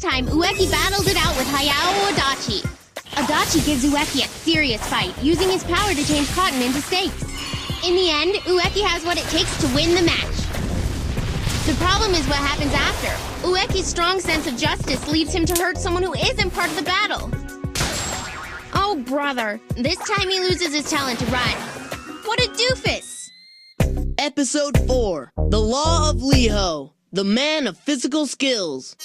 time, Ueki battled it out with Hayao Adachi. Adachi gives Ueki a serious fight, using his power to change cotton into stakes. In the end, Ueki has what it takes to win the match. The problem is what happens after. Ueki's strong sense of justice leads him to hurt someone who isn't part of the battle. Oh, brother. This time he loses his talent to run. What a doofus! Episode 4. The Law of Ueki, the man of physical skills.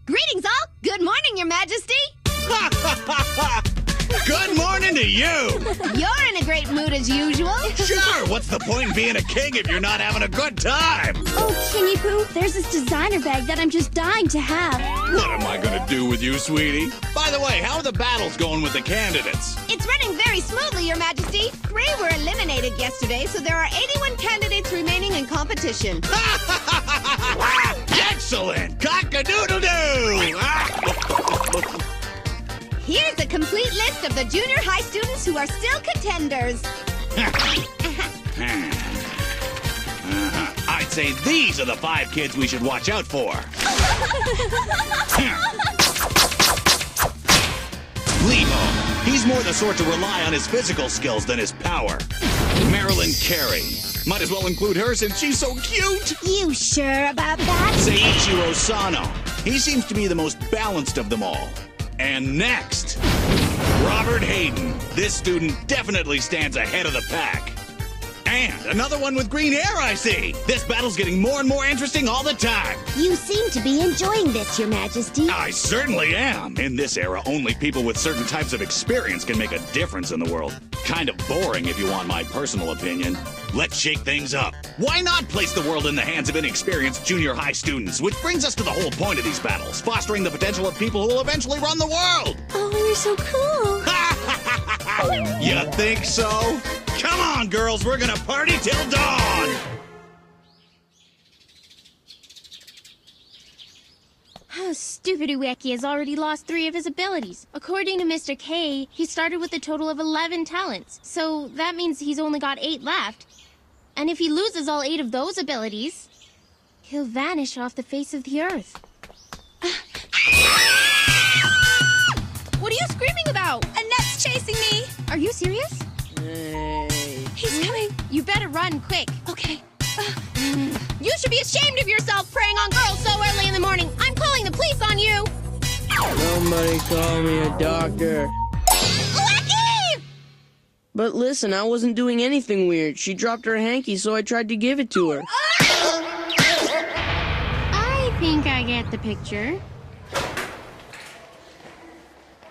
Greetings all! Good morning, Your Majesty! Good morning to you! You're in a great mood as usual. Sure, what's the point in being a king if you're not having a good time? Oh, Kinny-Poo, there's this designer bag that I'm just dying to have. What am I gonna do with you, sweetie? By the way, how are the battles going with the candidates? It's running very smoothly, Your Majesty. 3 were eliminated yesterday, so there are 81 candidates remaining in competition. Excellent! Cock-a-doodle-doo! Here's a complete list of the junior high students who are still contenders. I'd say these are the 5 kids we should watch out for. Limo. He's more the sort to rely on his physical skills than his power. Marilyn Carey. Might as well include her since she's so cute. You sure about that? Seiichiro Sano. He seems to be the most balanced of them all. And next, Robert Hayden. This student definitely stands ahead of the pack. And another one with green hair, I see. This battle's getting more and more interesting all the time. You seem to be enjoying this, Your Majesty. I certainly am. In this era, only people with certain types of experience can make a difference in the world. Kind of boring if you want my personal opinion. Let's shake things up. Why not place the world in the hands of inexperienced junior high students? Which brings us to the whole point of these battles, fostering the potential of people who will eventually run the world. Oh, you're so cool. You think so? Come on, girls, we're gonna party till dawn! Stupid Ueki has already lost 3 of his abilities. According to Mr. K, he started with a total of 11 talents. So that means he's only got 8 left. And if he loses all 8 of those abilities, he'll vanish off the face of the earth. What are you screaming about? Annette's chasing me! Are you serious? Hey. He's coming. You better run quick. Okay. You should be ashamed of yourself preying on girls so early in the morning. I'm calling the police on you. Somebody call me a doctor. Ueki! But listen, I wasn't doing anything weird. She dropped her hanky, so I tried to give it to her. I think I get the picture.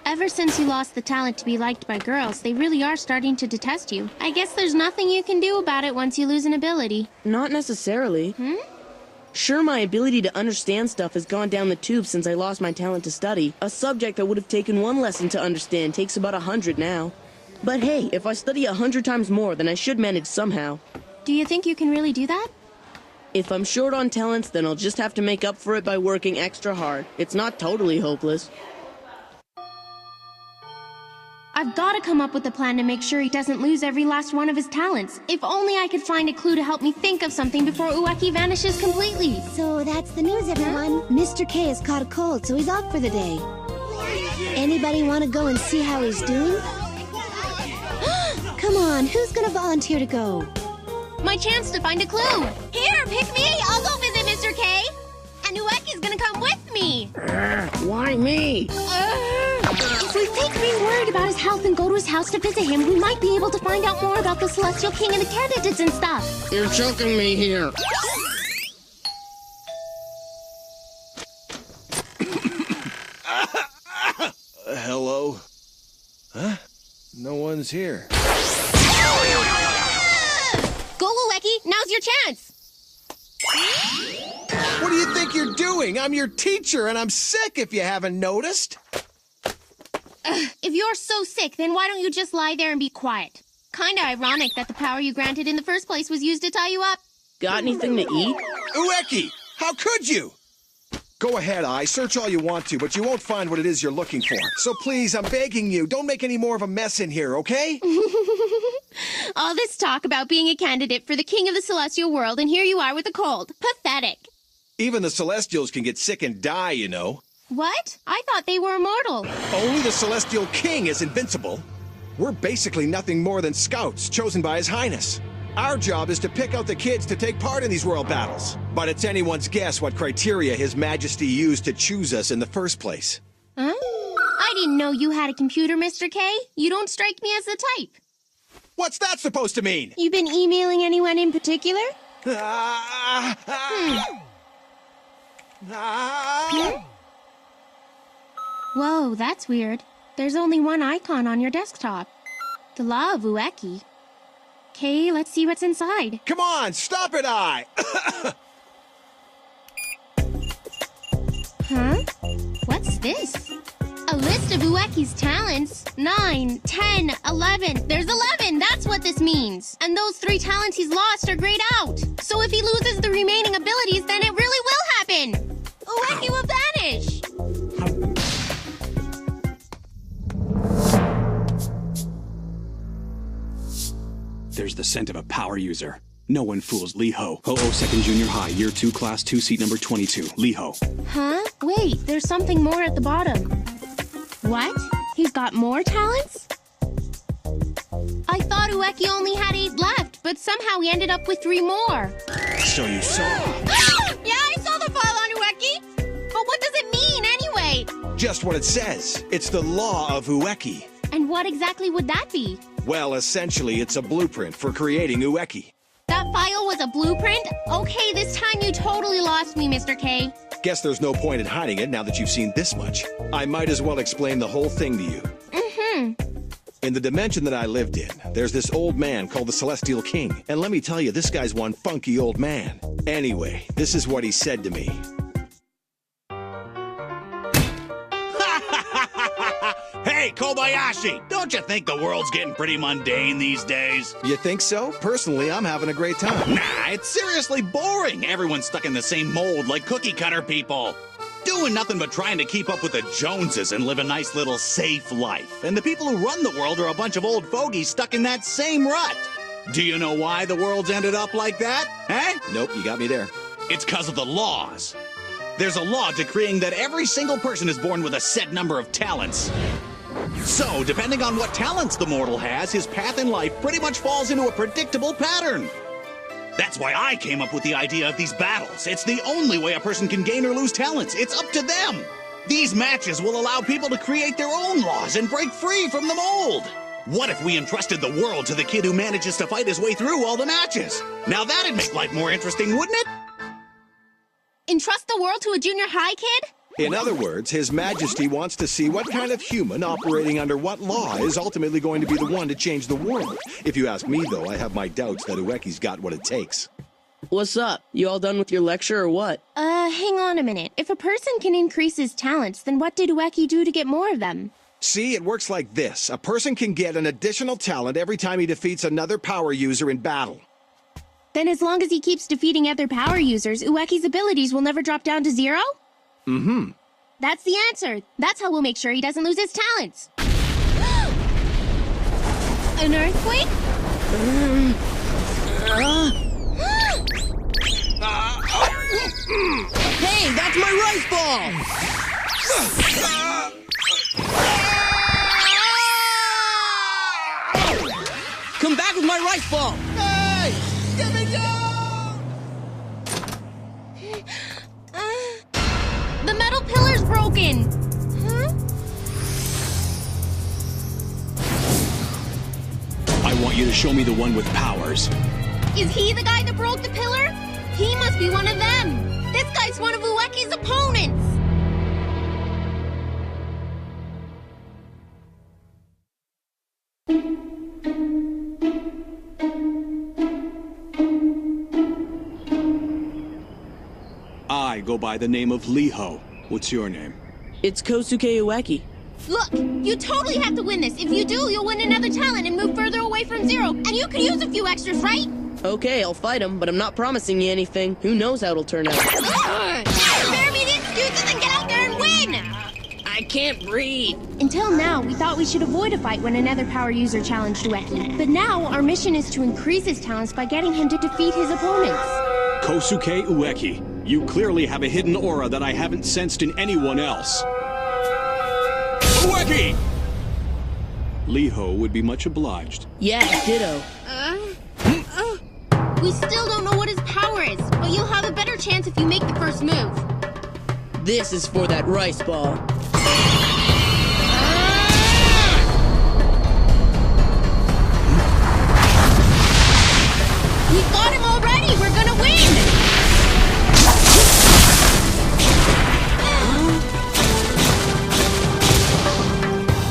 Ever since you lost the talent to be liked by girls, they really are starting to detest you. I guess there's nothing you can do about it once you lose an ability. Not necessarily. Sure, my ability to understand stuff has gone down the tube since I lost my talent to study. A subject that would have taken 1 lesson to understand takes about 100 now. But hey, if I study 100 times more, then I should manage somehow. Do you think you can really do that? If I'm short on talents, then I'll just have to make up for it by working extra hard. It's not totally hopeless. I've got to come up with a plan to make sure he doesn't lose every last one of his talents. If only I could find a clue to help me think of something before Ueki vanishes completely. So that's the news, everyone. Mr. K has caught a cold, so he's off for the day. Anybody want to go and see how he's doing? Come on, who's gonna volunteer to go? My chance to find a clue. Here, pick me. I'll go visit Mr. K. And Ueki's gonna come with me. Why me? If we fake being worried about his health and go to his house to visit him, we might be able to find out more about the Celestial King and the candidates and stuff. You're choking me here. Hello? Huh? No one's here. Go, Ueki. Now's your chance. What do you think you're doing? I'm your teacher, and I'm sick if you haven't noticed. If you're so sick, then why don't you just lie there and be quiet? Kinda ironic that the power you granted in the first place was used to tie you up. Got anything to eat? Ueki! How could you? Go ahead, search all you want to, but you won't find what it is you're looking for. So please, I'm begging you, don't make any more of a mess in here, okay? All this talk about being a candidate for the King of the Celestial World, and here you are with a cold. Pathetic. Even the Celestials can get sick and die, you know. What? I thought they were immortal. Only the Celestial King is invincible. We're basically nothing more than scouts chosen by His Highness. Our job is to pick out the kids to take part in these world battles. But it's anyone's guess what criteria His Majesty used to choose us in the first place. Huh? I didn't know you had a computer, Mr. K. You don't strike me as the type. What's that supposed to mean? You been emailing anyone in particular? Whoa, that's weird. There's only one icon on your desktop. The Law of Ueki. Okay, let's see what's inside. Come on, stop it, Huh? What's this? A list of Ueki's talents. 9, 10, 11. There's 11! That's what this means! And those 3 talents he's lost are grayed out. So if he loses the remaining abilities, then it really will happen! Ueki will vanish! There's the scent of a power user. No one fools Lee Ho. Ho-Oh Second Junior High, Year 2, Class 2, Seat Number 22. Lee Ho. Huh? Wait, there's something more at the bottom. What? He's got more talents? I thought Ueki only had 8 left, but somehow he ended up with 3 more. So you saw. Yeah, I saw the file on Ueki! But what does it mean, anyway? Just what it says. It's the Law of Ueki. And what exactly would that be? Well, essentially, it's a blueprint for creating Ueki. That file was a blueprint? Okay, this time you totally lost me, Mr. K. Guess there's no point in hiding it now that you've seen this much. I might as well explain the whole thing to you. In the dimension that I lived in, there's this old man called the Celestial King. And let me tell you, this guy's one funky old man. Anyway, this is what he said to me. Hey, Kobayashi! Don't you think the world's getting pretty mundane these days? You think so? Personally, I'm having a great time. Nah, it's seriously boring. Everyone's stuck in the same mold like cookie cutter people. Doing nothing but trying to keep up with the Joneses and live a nice little safe life. And the people who run the world are a bunch of old fogies stuck in that same rut. Do you know why the world's ended up like that? Eh? Nope, you got me there. It's because of the laws. There's a law decreeing that every single person is born with a set number of talents. So, depending on what talents the mortal has, his path in life pretty much falls into a predictable pattern. That's why I came up with the idea of these battles. It's the only way a person can gain or lose talents. It's up to them. These matches will allow people to create their own laws and break free from the mold. What if we entrusted the world to the kid who manages to fight his way through all the matches? Now that'd make life more interesting, wouldn't it? Entrust the world to a junior high kid? In other words, His Majesty wants to see what kind of human operating under what law is ultimately going to be the one to change the world. If you ask me, though, I have my doubts that Ueki's got what it takes. What's up? You all done with your lecture or what? Hang on a minute. If a person can increase his talents, then what did Ueki do to get more of them? See, it works like this. A person can get an additional talent every time he defeats another power user in battle. Then as long as he keeps defeating other power users, Ueki's abilities will never drop down to 0? Mm-hmm. That's the answer. That's how we'll make sure he doesn't lose his talents. An earthquake? Hey, that's my rice ball! Come back with my rice ball! Hey! Get me down! The metal pillar's broken! Huh? I want you to show me the one with powers. Is he the guy that broke the pillar? He must be one of them! This guy's one of Ueki's opponents! I go by the name of Liho. What's your name? It's Kosuke Ueki. Look, you totally have to win this. If you do, you'll win another talent and move further away from 0. And you could use a few extras, right? Okay, I'll fight him, but I'm not promising you anything. Who knows how it'll turn out? Spare me the excuses and get out there and win! I can't breathe. Until now, we thought we should avoid a fight when another power user challenged Ueki. But now, our mission is to increase his talents by getting him to defeat his opponents. Kosuke Ueki. You clearly have a hidden aura that I haven't sensed in anyone else. Ueki! Liho would be much obliged. Yeah, ditto. We still don't know what his power is, but you'll have a better chance if you make the first move. This is for that rice ball. We got him already! We're gonna win!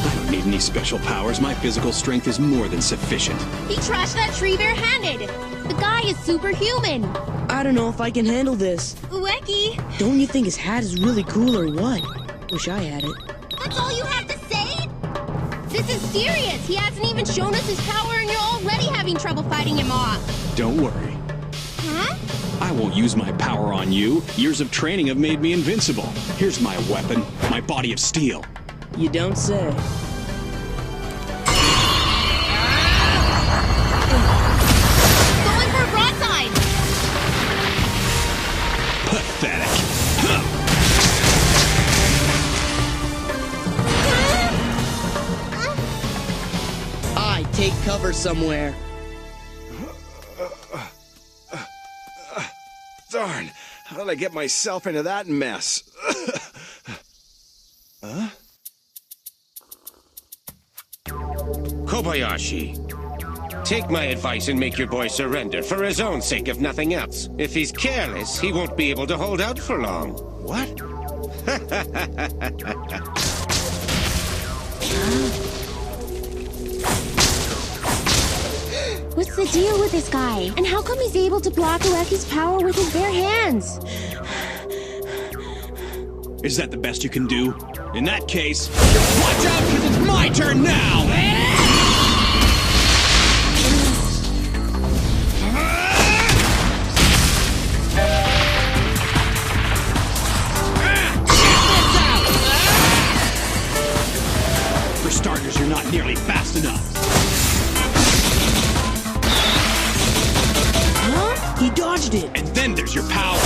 I don't need any special powers. My physical strength is more than sufficient. He trashed that tree bare-handed. The guy is superhuman. I don't know if I can handle this. Ueki, Don't you think his hat is really cool or what? Wish I had it. that's all you have to say? This is serious. He hasn't even shown us his power and you're already having trouble fighting him off. Don't worry. Huh? I won't use my power on you. Years of training have made me invincible. Here's my weapon, my body of steel. You don't say. Going for a broadside. Pathetic. I take cover somewhere. Darn, how did I get myself into that mess? Huh? Kobayashi, take my advice and make your boy surrender for his own sake, if nothing else. If he's careless, he won't be able to hold out for long. What? What's the deal with this guy? And how come he's able to block Ueki's power with his bare hands? Is that the best you can do? In that case, watch out, because it's my turn now! For starters, you're not nearly fast enough. Huh? He dodged it. And then there's your power.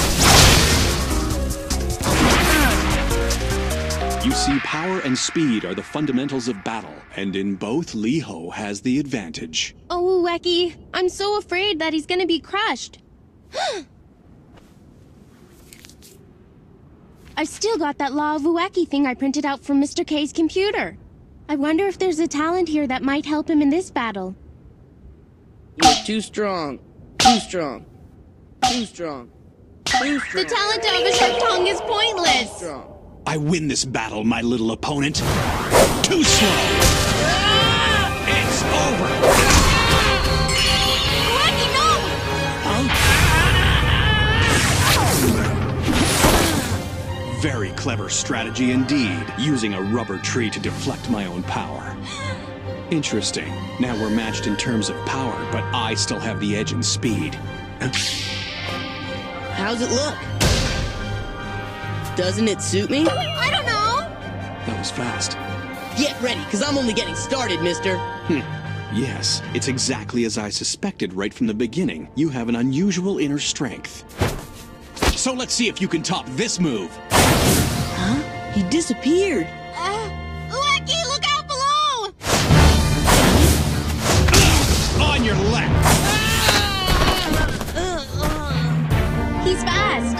You see, power and speed are the fundamentals of battle, and in both, Liho has the advantage. Oh, Ueki, I'm so afraid that he's gonna be crushed. I've still got that Law of Ueki thing I printed out from Mr. K's computer. I wonder if there's a talent here that might help him in this battle. You're too strong. Too strong. Too strong. Too strong. The talent to have a sharp tongue is pointless. Strong. I win this battle, my little opponent. Too slow! It's over! Ueki, no! Very clever strategy indeed, using a rubber tree to deflect my own power. Interesting. Now we're matched in terms of power, but I still have the edge in speed. How's it look? Doesn't it suit me? I don't know. That was fast. Get ready, because I'm only getting started, mister. Yes, it's exactly as I suspected right from the beginning. You have an unusual inner strength. So let's see if you can top this move. Huh? He disappeared. Ueki, look out below! On your left! He's fast.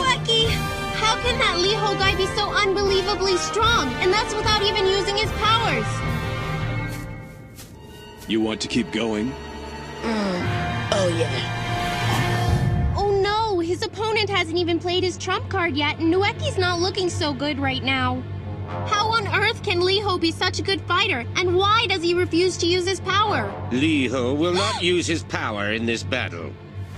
Ueki, how can that Liho guy be so unbelievably strong, and that's without even using his powers? You want to keep going? Oh, yeah. Oh no, his opponent hasn't even played his trump card yet, and Ueki's not looking so good right now. How on earth can Liho be such a good fighter, and why does he refuse to use his power? Liho will not use his power in this battle.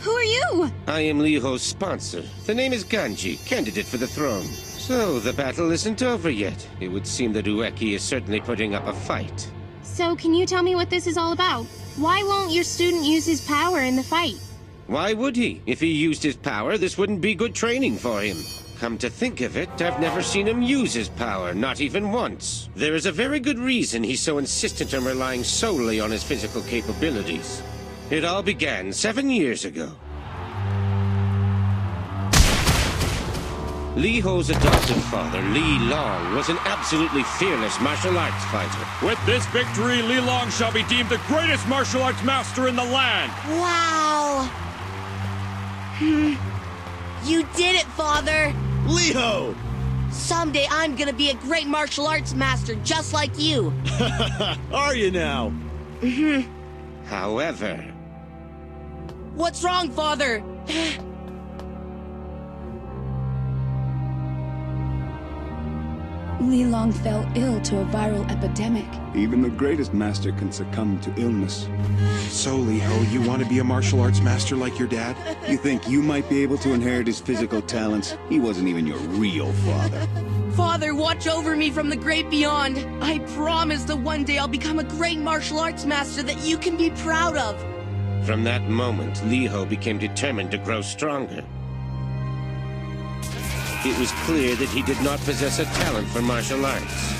Who are you? I am Liho's sponsor. The name is Ganji, candidate for the throne. So, the battle isn't over yet. It would seem that Ueki is certainly putting up a fight. So, can you tell me what this is all about? Why won't your student use his power in the fight? Why would he? If he used his power, this wouldn't be good training for him. Come to think of it, I've never seen him use his power, not even once. There is a very good reason he's so insistent on relying solely on his physical capabilities. It all began 7 years ago. Liho's adopted father, Li Long, was an absolutely fearless martial arts fighter. With this victory, Li Long shall be deemed the greatest martial arts master in the land. Wow! You did it, Father! Liho! Someday I'm gonna be a great martial arts master just like you. Are you now? However, What's wrong, Father? Li Long fell ill to a viral epidemic. Even the greatest master can succumb to illness. So, Liho, you want to be a martial arts master like your dad? You think you might be able to inherit his physical talents? He wasn't even your real father. Father, watch over me from the great beyond. I promise that one day I'll become a great martial arts master that you can be proud of. from that moment, Liho became determined to grow stronger. It was clear that he did not possess a talent for martial arts.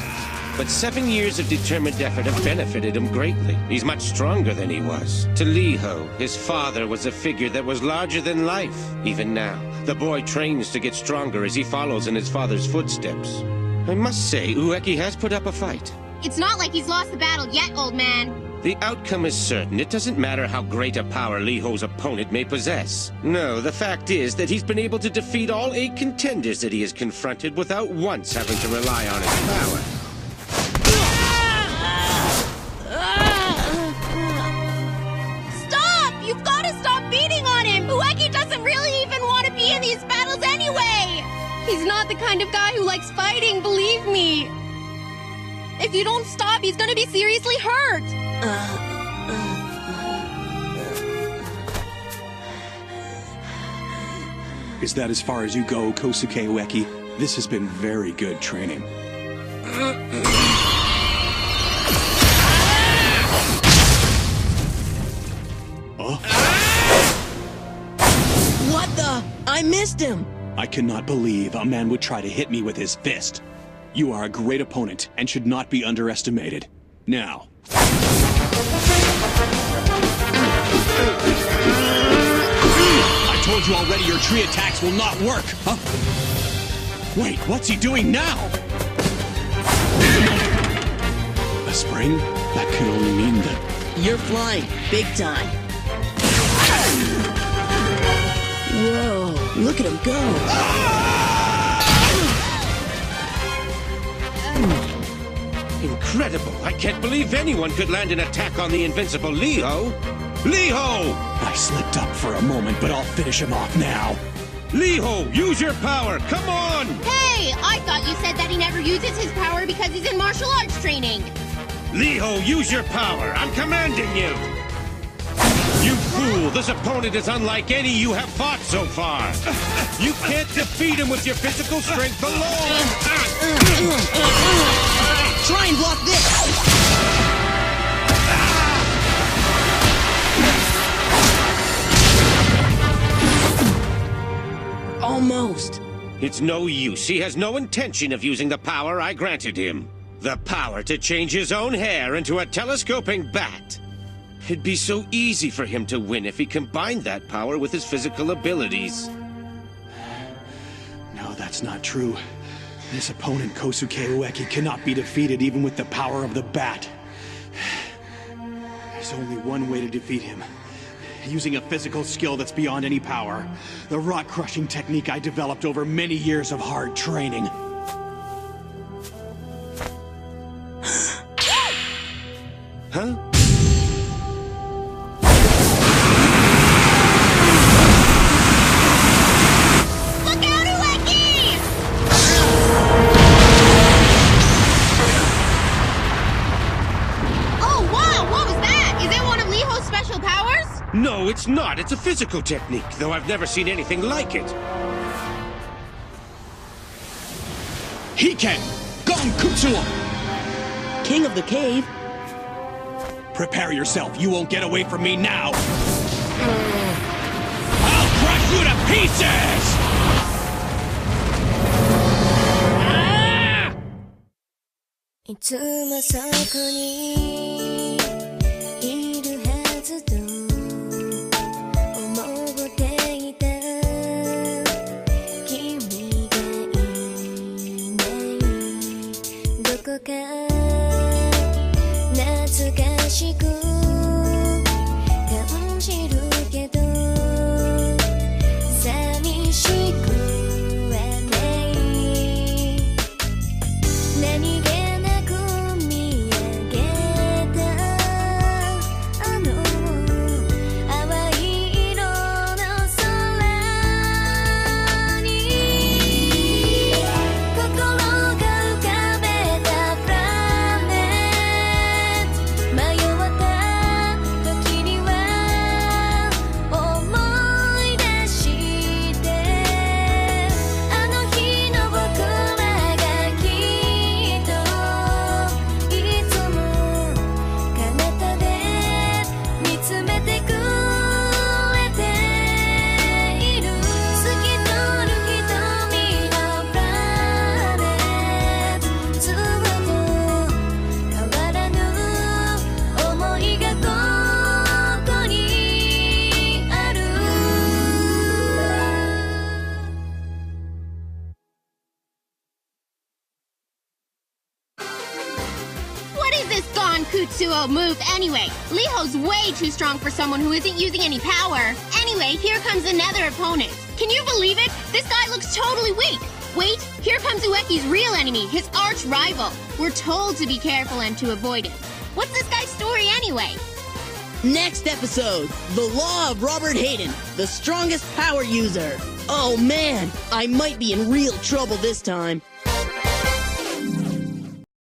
But 7 years of determined effort have benefited him greatly. He's much stronger than he was. To Liho, his father was a figure that was larger than life. Even now, the boy trains to get stronger as he follows in his father's footsteps. I must say, Ueki has put up a fight. It's not like he's lost the battle yet, old man. The outcome is certain. It doesn't matter how great a power Liho's opponent may possess. No, the fact is that he's been able to defeat all 8 contenders that he has confronted without once having to rely on his power. Stop! You've got to stop beating on him! Ueki doesn't really even want to be in these battles anyway! He's not the kind of guy who likes fighting, believe me! If you don't stop, he's gonna be seriously hurt! Is that as far as you go, Kosuke Ueki? This has been very good training. What the? I missed him! I cannot believe a man would try to hit me with his fist. You are a great opponent and should not be underestimated. Now. I told you already your tree attacks will not work, huh? Wait, what's he doing now? A spring? That can only mean that... You're flying, big time. Whoa, look at him go. Incredible! I can't believe anyone could land an attack on the invincible Liho! Liho! I slipped up for a moment, but I'll finish him off now. Liho, use your power! Come on! Hey! I thought you said that he never uses his power because he's in martial arts training! Liho, use your power! I'm commanding you! You fool! This opponent is unlike any you have fought so far. You can't defeat him with your physical strength alone. Try and block this! Almost. It's no use. He has no intention of using the power I granted him. The power to change his own hair into a telescoping bat. It'd be so easy for him to win if he combined that power with his physical abilities. No, that's not true. This opponent, Kosuke Ueki, cannot be defeated even with the power of the bat. There's only one way to defeat him. Using a physical skill that's beyond any power. The rock-crushing technique I developed over many years of hard training. Huh? Look out, Ueki! Oh, wow! What was that? Is it one of Liho's special powers? No, it's not. It's a physical technique, though I've never seen anything like it. Hiken! Gonkutsuo! King of the cave? Prepare yourself. You won't get away from me now. I'll crush you to pieces! Ah! いつもそこにいるはずと思っていた君がいないどこか懐かしく感じるけど寂しくはない何気なく見上げたあの淡い色の空に心が浮かべたプラネット迷った時には思い出してあの日の僕らがきっといつも彼方で見つめてくれている透き通る瞳のプラネットずっと変わらぬ想いがここにある What is this Gonkutsuo move anyway? Liho's way too strong for someone who isn't using any power. Anyway, here comes another opponent. Can you believe it? This guy looks totally weak. Wait, here comes Ueki's real enemy, his arch rival. We're told to be careful and to avoid him. What's this guy's story anyway? Next episode, The Law of Robert Hayden, the strongest power user. Oh man, I might be in real trouble this time.